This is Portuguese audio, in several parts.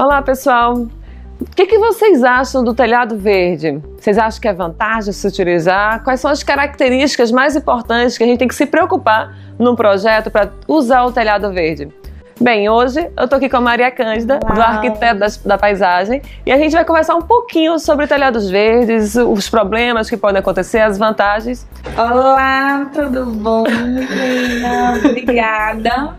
Olá, pessoal! O que vocês acham do telhado verde? Vocês acham que é vantagem se utilizar? Quais são as características mais importantes que a gente tem que se preocupar num projeto para usar o telhado verde? Bem, hoje eu tô aqui com a Maria Cândida, do Arquiteto da Paisagem, e a gente vai conversar um pouquinho sobre telhados verdes, os problemas que podem acontecer, as vantagens. Olá, tudo bom? Obrigada.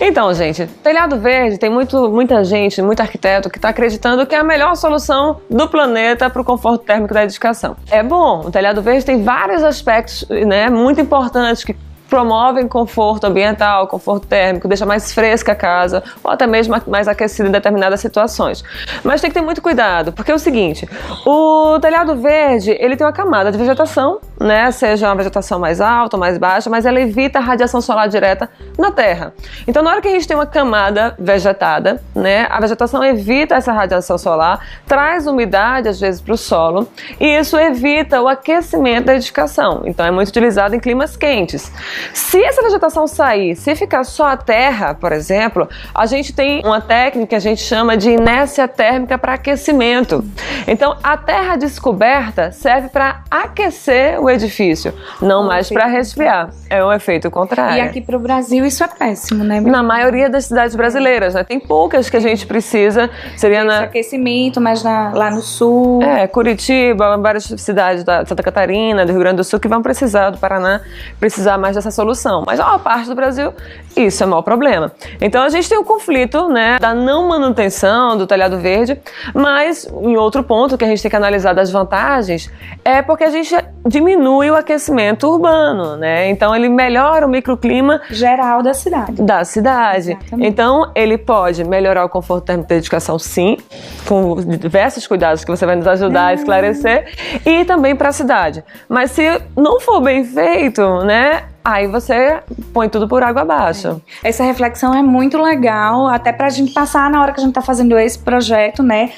Então, gente, telhado verde tem muita gente, muito arquiteto que está acreditando que é a melhor solução do planeta para o conforto térmico da edificação. É bom, o telhado verde tem vários aspectos, né, muito importantes que promovem conforto ambiental, conforto térmico, deixa mais fresca a casa ou até mesmo mais aquecida em determinadas situações. Mas tem que ter muito cuidado, porque é o seguinte, o telhado verde, ele tem uma camada de vegetação, né, seja uma vegetação mais alta ou mais baixa, mas ela evita a radiação solar direta na terra. Então, na hora que a gente tem uma camada vegetada, né, a vegetação evita essa radiação solar, traz umidade às vezes para o solo e isso evita o aquecimento da edificação. Então, é muito utilizado em climas quentes. Se essa vegetação sair, se ficar só a terra, por exemplo, a gente tem uma técnica que a gente chama de inércia térmica para aquecimento. Então, a terra descoberta serve para aquecer o edifício, não mais para resfriar. É um efeito contrário. E aqui para o Brasil isso é péssimo, né? Na maioria das cidades brasileiras, né? Tem poucas que a gente precisa, seria esse aquecimento, mas lá no sul. Curitiba, várias cidades da Santa Catarina, do Rio Grande do Sul, que vão precisar, do Paraná, precisar mais dessa solução. Mas a maior parte do Brasil, isso é o maior problema. Então a gente tem o conflito, né, da não manutenção do telhado verde, mas em outro ponto que a gente tem que analisar das vantagens é porque a gente diminui o aquecimento urbano, né? Então ele melhora o microclima geral da cidade. Exatamente. Então ele pode melhorar o conforto térmico da edificação, sim, com diversos cuidados que você vai nos ajudar a esclarecer, e também para a cidade. Mas se não for bem feito, né, aí você põe tudo por água abaixo. Essa reflexão é muito legal, até pra gente passar na hora que a gente tá fazendo esse projeto, né?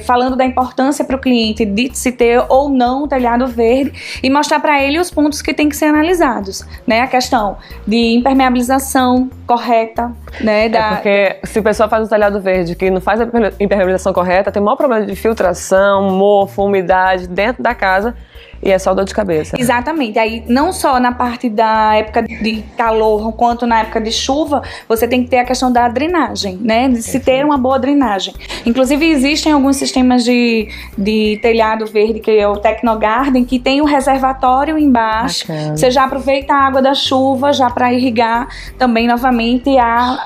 Falando da importância para o cliente de se ter ou não um telhado verde e mostrar para ele os pontos que tem que ser analisados, né? A questão de impermeabilização correta, né? Porque se o pessoal faz um telhado verde que não faz a impermeabilização correta, tem o maior problema de filtração, mofo, umidade dentro da casa. E é só dor de cabeça. Exatamente. Aí, não só na parte da época de calor, quanto na época de chuva, você tem que ter a questão da drenagem, né? De se ter uma boa drenagem. Inclusive, existem alguns sistemas de telhado verde, que é o Tecnogarden, que tem um reservatório embaixo. Bacana. Você já aproveita a água da chuva, já para irrigar também novamente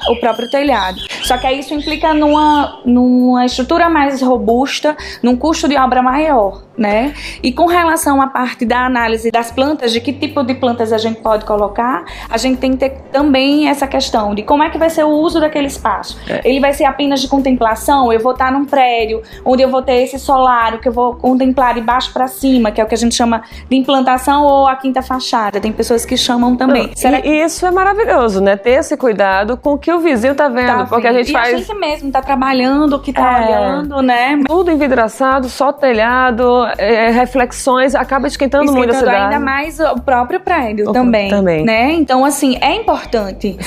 o próprio telhado. Só que aí isso implica numa estrutura mais robusta, num custo de obra maior, né? E com relação à parte da análise das plantas, de que tipo de plantas a gente pode colocar, a gente tem que ter também essa questão de como é que vai ser o uso daquele espaço. Ele vai ser apenas de contemplação? Eu vou estar num prédio onde eu vou ter esse solário que eu vou contemplar de baixo para cima, que é o que a gente chama de implantação, ou a quinta fachada. Tem pessoas que chamam também. E isso é maravilhoso, né? Ter esse cuidado com o que o vizinho tá vendo. Porque a gente faz... a gente mesmo tá trabalhando, que tá olhando, né? Tudo envidraçado, só telhado, reflexões, acaba esquentando muito a cidade. Ainda mais o próprio prédio também, né? Então, assim, é importante,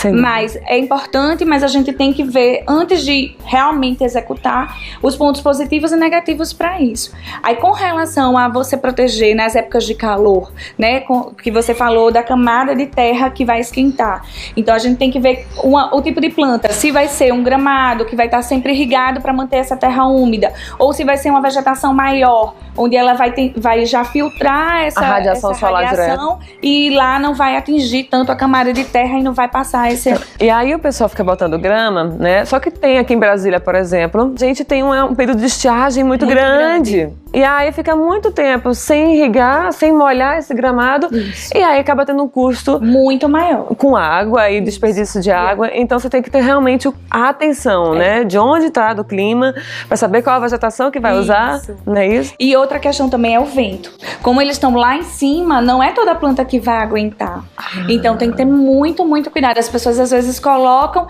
mas a gente tem que ver, antes de realmente executar, os pontos positivos e negativos para isso. Aí, com relação a você proteger nas épocas de calor, né, que você falou da camada de terra que vai esquentar. Então, a gente tem que ver o tipo de planta, se vai ser um gramado que vai estar sempre irrigado para manter essa terra úmida, ou se vai ser uma vegetação maior, onde ela vai já filtrar essa radiação solar e lá não vai atingir tanto a camada de terra e não vai passar esse... E aí o pessoal fica botando grama, né? Só que tem aqui em Brasília, por exemplo, a gente tem um período de estiagem muito grande. E aí fica muito tempo sem irrigar, sem molhar esse gramado. Isso. E aí acaba tendo um custo muito maior. Com água e desperdício de água. Então você tem que ter realmente a atenção, né? De onde está do clima, para saber qual a vegetação que vai usar, não é isso? E outra questão também é o vento. Como eles estão lá em cima, não é toda planta que vai aguentar. Então tem que ter muito, muito cuidado. As pessoas às vezes colocam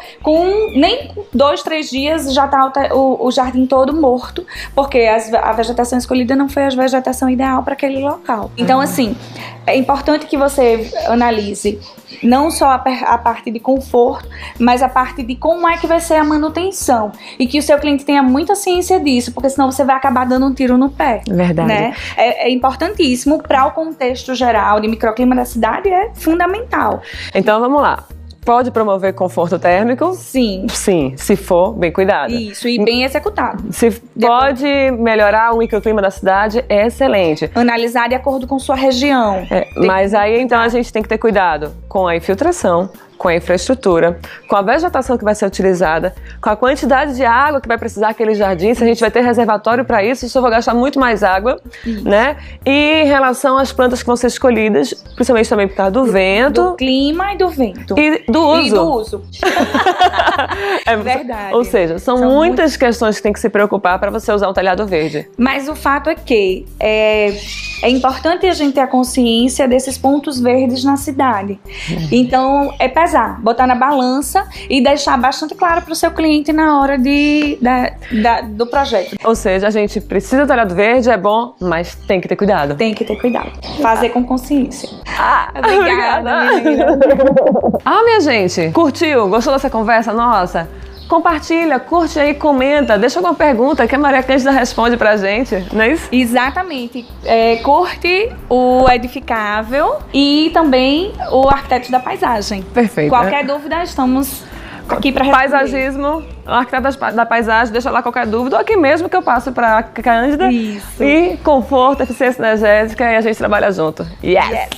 nem 2, 3 dias já tá o jardim todo morto, porque a vegetação escolhida escolhida não foi a vegetação ideal para aquele local. Então, assim, é importante que você analise não só a parte de conforto, mas a parte de como é que vai ser a manutenção. E que o seu cliente tenha muita ciência disso, porque senão você vai acabar dando um tiro no pé. Verdade. Né? É importantíssimo para o contexto geral de microclima da cidade, é fundamental. Então vamos lá. Pode promover conforto térmico? Sim. Sim, se for bem cuidado. Isso, e bem executado. Se pode melhorar o microclima da cidade, é excelente. Analisar de acordo com sua região. Mas aí então a gente tem que ter cuidado com a infiltração, com a infraestrutura, com a vegetação que vai ser utilizada, com a quantidade de água que vai precisar aquele jardim, se a gente vai ter reservatório para isso, se eu vou gastar muito mais água, né? E em relação às plantas que vão ser escolhidas, principalmente também por causa do vento. Do clima e do vento. E do uso. E do uso. Verdade. Ou seja, são muitas questões que tem que se preocupar para você usar um telhado verde. Mas o fato é que é importante a gente ter a consciência desses pontos verdes na cidade. Então, é pesar, botar na balança e deixar bastante claro para o seu cliente na hora do projeto. Ou seja, a gente precisa de telhado verde, é bom, mas tem que ter cuidado. Tem que ter cuidado. Fazer com consciência. Obrigada. Minha gente, curtiu? Gostou dessa conversa nossa? Compartilha, curte aí, comenta, deixa alguma pergunta que a Maria Cândida responde pra gente, não é isso? Exatamente. Curte o Edificável e também o Arquitetos da Paisagem. Perfeito. Qualquer dúvida, estamos aqui para responder. Paisagismo, Arquitetos da Paisagem, deixa lá qualquer dúvida, ou aqui mesmo que eu passo pra Cândida. Isso. E conforto, eficiência energética e a gente trabalha junto. Yes!